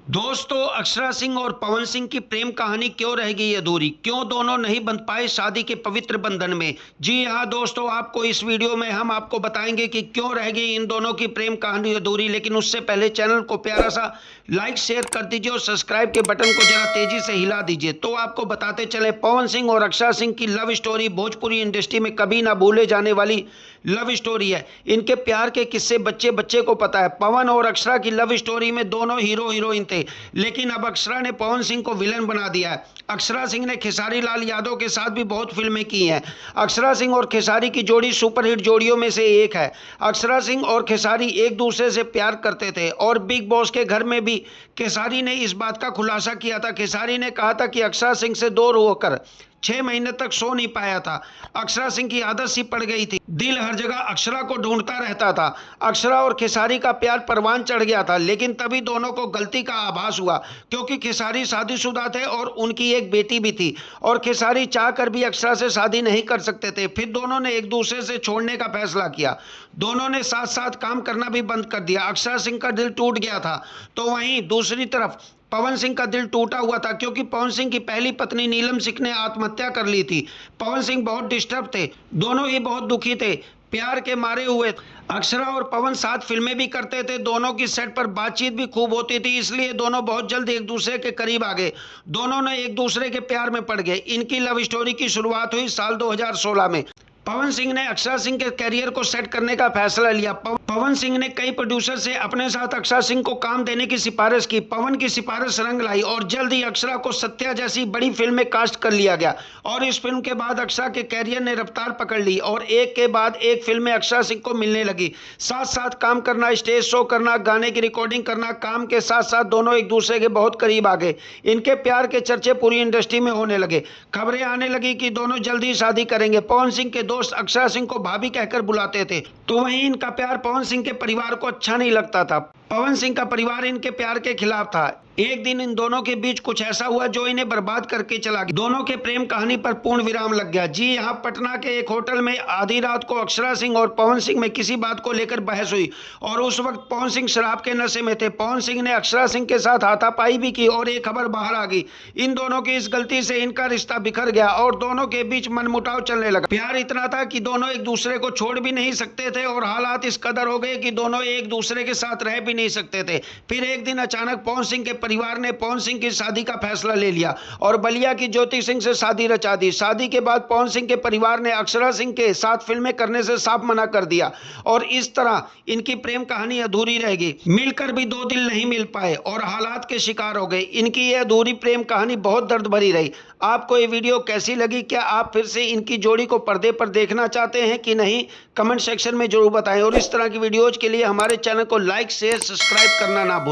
दोस्तों, अक्षरा सिंह और पवन सिंह की प्रेम कहानी क्यों रह गई अधूरी? क्यों दोनों नहीं बंध पाए शादी के पवित्र बंधन में? जी हाँ दोस्तों, आपको इस वीडियो में हम आपको बताएंगे कि क्यों रह गई इन दोनों की प्रेम कहानी अधूरी। लेकिन उससे पहले चैनल को प्यारा सा लाइक शेयर कर दीजिए और सब्सक्राइब के बटन को जरा तेजी से हिला दीजिए। तो आपको बताते चले, पवन सिंह और अक्षरा सिंह की लव स्टोरी भोजपुरी इंडस्ट्री में कभी ना भूले जाने वाली लव स्टोरी है। इनके प्यार के किस्से बच्चे बच्चे को पता है। पवन और अक्षरा की लव स्टोरी में दोनों हीरो हीरोइन थे, लेकिन अब अक्षरा ने पवन सिंह को विलन बना दिया है। अक्षरा सिंह ने खेसारी लाल यादव के साथ भी बहुत फिल्में की हैं। अक्षरा सिंह और खेसारी की जोड़ी सुपरहिट जोड़ियों में से एक है। अक्षरा सिंह और खेसारी एक दूसरे से प्यार करते थे और बिग बॉस के घर में भी खेसारी ने इस बात का खुलासा किया था। खेसारी ने कहा था कि अक्षरा सिंह से दूर होकर 6 महीने तक सो नहीं पाया था। अक्षरा सिंह की आदत सी पड़ गई थी, दिल हर जगह अक्षरा को ढूंढता रहता था। अक्षरा और खेसारी का प्यार परवान चढ़ गया था, लेकिन तभी दोनों को गलती का आभास हुआ, क्योंकि खेसारी शादीशुदा थे और उनकी एक बेटी भी थी और खेसारी चाह कर भी अक्षरा से शादी नहीं कर सकते थे। फिर दोनों ने एक दूसरे से छोड़ने का फैसला किया। दोनों ने साथ साथ काम करना भी बंद कर दिया। अक्षरा सिंह का दिल टूट गया था, तो वहीं दूसरी तरफ पवन सिंह का दिल टूटा हुआ था, क्योंकि पवन सिंह की पहली पत्नी नीलम सिंह ने आत्महत्या कर ली थी। पवन सिंह बहुत डिस्टर्ब थे, दोनों ही बहुत दुखी थे, प्यार के मारे हुए। अक्षरा और पवन साथ फिल्में भी करते थे, दोनों की सेट पर बातचीत भी खूब होती थी, इसलिए दोनों बहुत जल्द एक दूसरे के करीब आ गए। दोनों ने एक दूसरे के प्यार में पड़ गए। इनकी लव स्टोरी की शुरुआत हुई साल 2016 में। पवन सिंह ने अक्षरा सिंह के करियर को सेट करने का फैसला लिया। पवन सिंह ने कई प्रोड्यूसर से अपने साथ अक्षरा सिंह को काम देने की सिफारिश की। पवन की सिफारिश रंग लाई और जल्द ही अक्षरा को सत्या जैसी बड़ी फिल्म में कास्ट कर लिया गया। और इस फिल्म के बाद अक्षरा के करियर ने रफ्तार पकड़ ली और एक के बाद एक फिल्में अक्षरा सिंह को मिलने लगी। साथ साथ काम करना, स्टेज शो करना, गाने की रिकॉर्डिंग करना, काम के साथ साथ दोनों एक दूसरे के बहुत करीब आ गए। इनके प्यार के चर्चे पूरी इंडस्ट्री में होने लगे। खबरें आने लगी कि दोनों जल्द ही शादी करेंगे। पवन सिंह के दोस्त अक्षरा सिंह को भाभी कहकर बुलाते थे, तो वहीं इनका प्यार पवन सिंह के परिवार को अच्छा नहीं लगता था। पवन सिंह का परिवार इनके प्यार के खिलाफ था। एक दिन इन दोनों के बीच कुछ ऐसा हुआ जो इन्हें बर्बाद करके चला गया। दोनों के प्रेम कहानी पर पूर्ण विराम लग गया। जी यहाँ पटना के एक होटल में आधी रात को अक्षरा सिंह और पवन सिंह में किसी बात को लेकर बहस हुई और उस वक्त पवन सिंह शराब के नशे में थे। पवन सिंह ने अक्षरा सिंह के साथ हाथापाई भी की और एक खबर बाहर आ गई। इन दोनों की इस गलती से इनका रिश्ता बिखर गया और दोनों के बीच मनमुटाव चलने लगा। प्यार इतना था कि दोनों एक दूसरे को छोड़ भी नहीं सकते थे और हालात इस कदर हो गए कि दोनों एक दूसरे के साथ रह भी नहीं सकते थे। फिर एक दिन अचानक पवन सिंह के परिवार ने पवन सिंह की शादी का फैसला ले लिया और बलिया की ज्योति सिंह से शादी रचा दी। शादी के बाद पवन सिंह के परिवार ने अक्षरा सिंह के साथ फिल्में करने से साफ मना कर दिया और इस तरह इनकी प्रेम कहानी अधूरी रह गई। मिलकर भी दो दिल नहीं मिल पाए और हालात के शिकार हो गए। इनकी यह अधूरी प्रेम कहानी बहुत दर्द भरी रही। आपको ये वीडियो कैसी लगी? क्या आप फिर से इनकी जोड़ी को पर्दे पर देखना चाहते हैं कि नहीं? कमेंट सेक्शन में जरूर बताएं और इस तरह की वीडियोज के लिए हमारे चैनल को लाइक शेयर सब्सक्राइब करना ना भूलें।